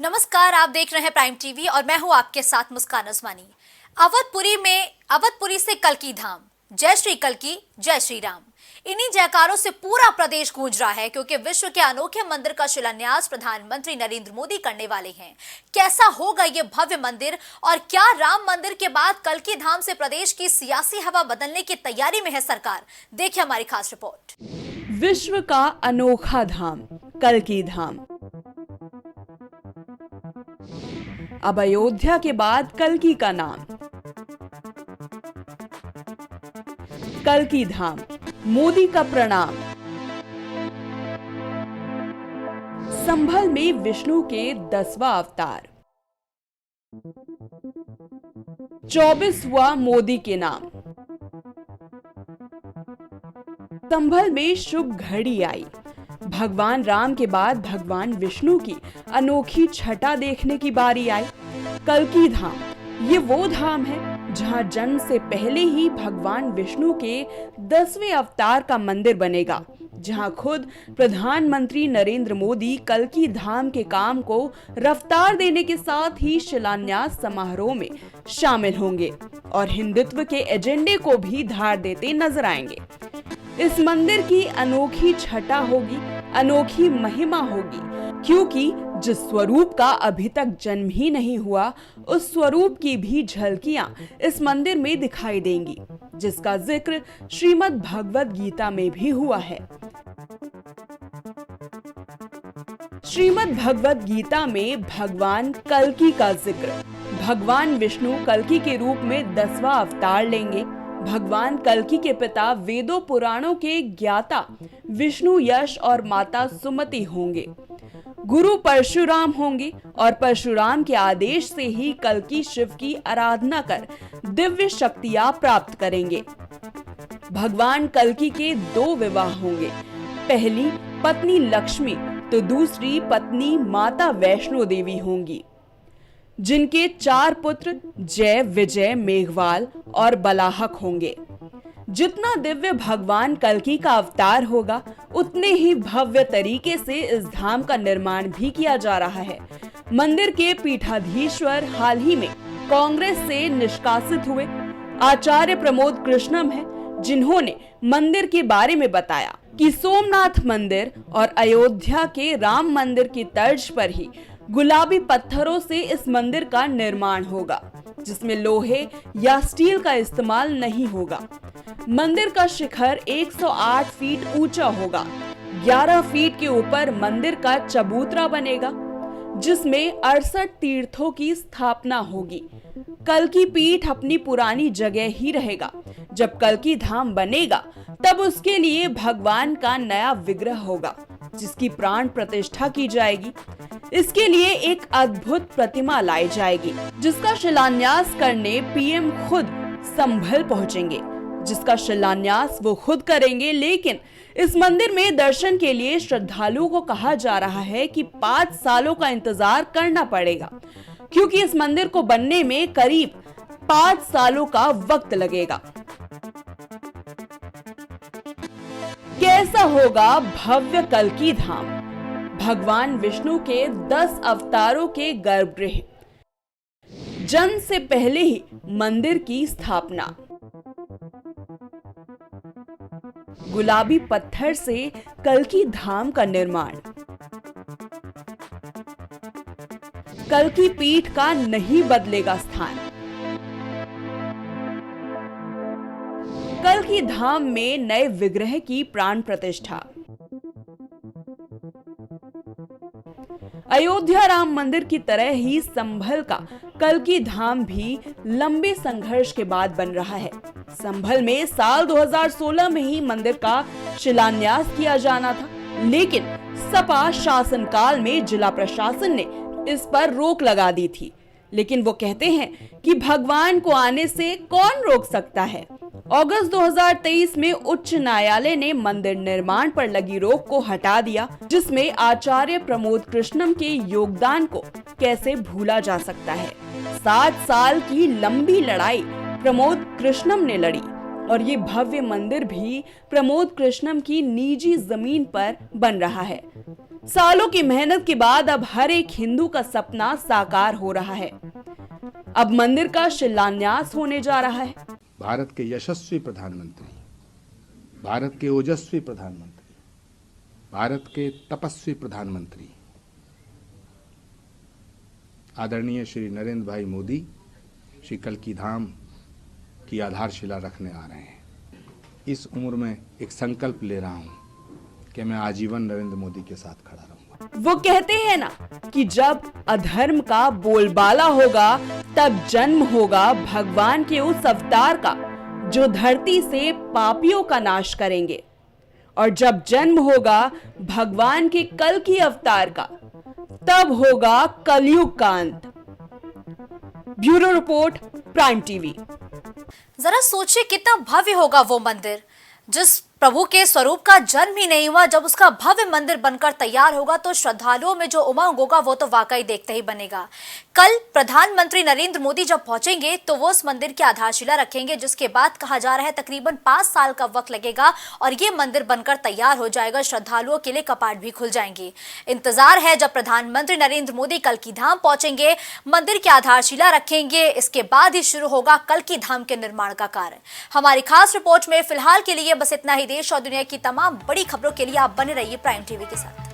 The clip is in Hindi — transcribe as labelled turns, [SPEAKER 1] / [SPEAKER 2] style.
[SPEAKER 1] नमस्कार, आप देख रहे हैं प्राइम टीवी और मैं हूं आपके साथ मुस्कान अजमानी। अवधपुरी से कल्की धाम, जय श्री कल्की, जय श्री राम। इन्हीं जयकारों से पूरा प्रदेश गूंज रहा है क्योंकि विश्व के अनोखे मंदिर का शिलान्यास प्रधानमंत्री नरेंद्र मोदी करने वाले हैं। कैसा होगा ये भव्य मंदिर और क्या राम मंदिर के बाद कल्की धाम से प्रदेश की सियासी हवा बदलने की तैयारी में है सरकार? देखिए हमारी खास रिपोर्ट।
[SPEAKER 2] विश्व का अनोखा धाम कल्की धाम। अब अयोध्या के बाद कल्की का नाम। कल्की धाम, मोदी का प्रणाम। संभल में विष्णु के 10वां अवतार। 24वां मोदी के नाम। संभल में शुभ घड़ी आई। भगवान राम के बाद भगवान विष्णु की अनोखी छटा देखने की बारी आई। कल्की धाम, ये वो धाम है जहां जन्म से पहले ही भगवान विष्णु के 10वें अवतार का मंदिर बनेगा, जहां खुद प्रधानमंत्री नरेंद्र मोदी कल्की धाम के काम को रफ्तार देने के साथ ही शिलान्यास समारोह में शामिल होंगे और हिंदुत्व के एजेंडे को भी धार देते नजर आएंगे। इस मंदिर की अनोखी छटा होगी, अनोखी महिमा होगी, क्योंकि जिस स्वरूप का अभी तक जन्म ही नहीं हुआ, उस स्वरूप की भी झलकियां इस मंदिर में दिखाई देंगी, जिसका जिक्र श्रीमद् भगवद गीता में भी हुआ है। श्रीमद् भगवद गीता में भगवान कल्की का जिक्र। भगवान विष्णु कल्की के रूप में 10वां अवतार लेंगे। भगवान कल्की के पिता वेदों पुराणों के ज्ञाता विष्णु यश और माता सुमति होंगे। गुरु परशुराम होंगे और परशुराम के आदेश से ही कल्की शिव की आराधना कर दिव्य शक्तियां प्राप्त करेंगे। भगवान कल्की के 2 विवाह होंगे। पहली पत्नी लक्ष्मी तो दूसरी पत्नी माता वैष्णो देवी होंगी, जिनके 4 पुत्र जय, विजय, मेघवाल और बलाहक होंगे। जितना दिव्य भगवान कल्की का अवतार होगा, उतने ही भव्य तरीके से इस धाम का निर्माण भी किया जा रहा है। मंदिर के पीठाधीश्वर हाल ही में कांग्रेस से निष्कासित हुए आचार्य प्रमोद कृष्णम हैं, जिन्होंने मंदिर के बारे में बताया कि सोमनाथ मंदिर और अयोध्या के राम मंदिर की तर्ज पर ही गुलाबी पत्थरों से इस मंदिर का निर्माण होगा, जिसमें लोहे या स्टील का इस्तेमाल नहीं होगा। मंदिर का शिखर 108 फीट ऊंचा होगा। 11 फीट के ऊपर मंदिर का चबूतरा बनेगा, जिसमें 68 तीर्थों की स्थापना होगी। कल्की पीठ अपनी पुरानी जगह ही रहेगा। जब कल्की धाम बनेगा, तब उसके लिए भगवान का नया विग्रह होगा, जिसकी प्राण प्रतिष्ठा की जाएगी। इसके लिए एक अद्भुत प्रतिमा लाई जाएगी, जिसका शिलान्यास करने पीएम खुद संभल पहुंचेंगे, जिसका शिलान्यास वो खुद करेंगे। लेकिन इस मंदिर में दर्शन के लिए श्रद्धालुओं को कहा जा रहा है कि 5 सालों का इंतजार करना पड़ेगा, क्योंकि इस मंदिर को बनने में करीब 5 सालों का वक्त लगेगा। कैसा होगा भव्य कल्की धाम? भगवान विष्णु के 10 अवतारों के गर्भगृह। जन्म से पहले ही मंदिर की स्थापना। गुलाबी पत्थर से कल्की धाम का निर्माण। कल्की पीठ का नहीं बदलेगा स्थान। कल्की धाम में नए विग्रह की प्राण प्रतिष्ठा। अयोध्या राम मंदिर की तरह ही संभल का कल्की धाम भी लंबे संघर्ष के बाद बन रहा है। संभल में साल 2016 में ही मंदिर का शिलान्यास किया जाना था, लेकिन सपा शासनकाल में जिला प्रशासन ने इस पर रोक लगा दी थी। लेकिन वो कहते हैं कि भगवान को आने से कौन रोक सकता है। अगस्त 2023 में उच्च न्यायालय ने मंदिर निर्माण पर लगी रोक को हटा दिया, जिसमें आचार्य प्रमोद कृष्णम के योगदान को कैसे भूला जा सकता है। 7 साल की लंबी लड़ाई प्रमोद कृष्णम ने लड़ी और ये भव्य मंदिर भी प्रमोद कृष्णम की निजी जमीन पर बन रहा है। सालों की मेहनत के बाद अब हर एक हिंदू का सपना साकार हो रहा है। अब मंदिर का शिलान्यास होने जा रहा है।
[SPEAKER 3] भारत के यशस्वी प्रधानमंत्री, भारत के ओजस्वी प्रधानमंत्री, भारत के तपस्वी प्रधानमंत्री आदरणीय श्री नरेंद्र भाई मोदी श्री कल्की धाम की आधारशिला रखने आ रहे हैं। इस उम्र में एक संकल्प ले रहा हूं कि मैं आजीवन नरेंद्र मोदी के साथ खड़ा रहूंगा।
[SPEAKER 2] वो कहते हैं ना कि जब अधर्म का बोलबाला होगा तब जन्म होगा भगवान के उस अवतार का जो धरती से पापियों का नाश करेंगे, और जब जन्म होगा भगवान के कल की अवतार का तब होगा कलयुग का अंत। Bureau report, prime TV.
[SPEAKER 1] जरा सोचिए कितना भव्य होगा वो मंदिर जिस प्रभु के स्वरूप का जन्म ही नहीं हुआ। जब उसका भव्य मंदिर बनकर तैयार होगा तो श्रद्धालुओं में जो उमंग होगा वो तो वाकई देखते ही बनेगा। कल प्रधानमंत्री नरेंद्र मोदी जब पहुंचेंगे तो वो उस मंदिर की आधारशिला रखेंगे, जिसके बाद कहा जा रहा है तकरीबन 5 साल का वक्त लगेगा और ये मंदिर बनकर तैयार हो जाएगा। श्रद्धालुओं के लिए कपाट भी खुल जाएंगे। इंतजार है जब प्रधानमंत्री नरेंद्र मोदी कल्की धाम पहुंचेंगे, मंदिर की आधारशिला रखेंगे, इसके बाद ही शुरू होगा कल्की धाम के निर्माण का कार्य। हमारी खास रिपोर्ट में फिलहाल के लिए बस इतना ही। देश और दुनिया की तमाम बड़ी खबरों के लिए आप बने रहिए प्राइम टीवी के साथ।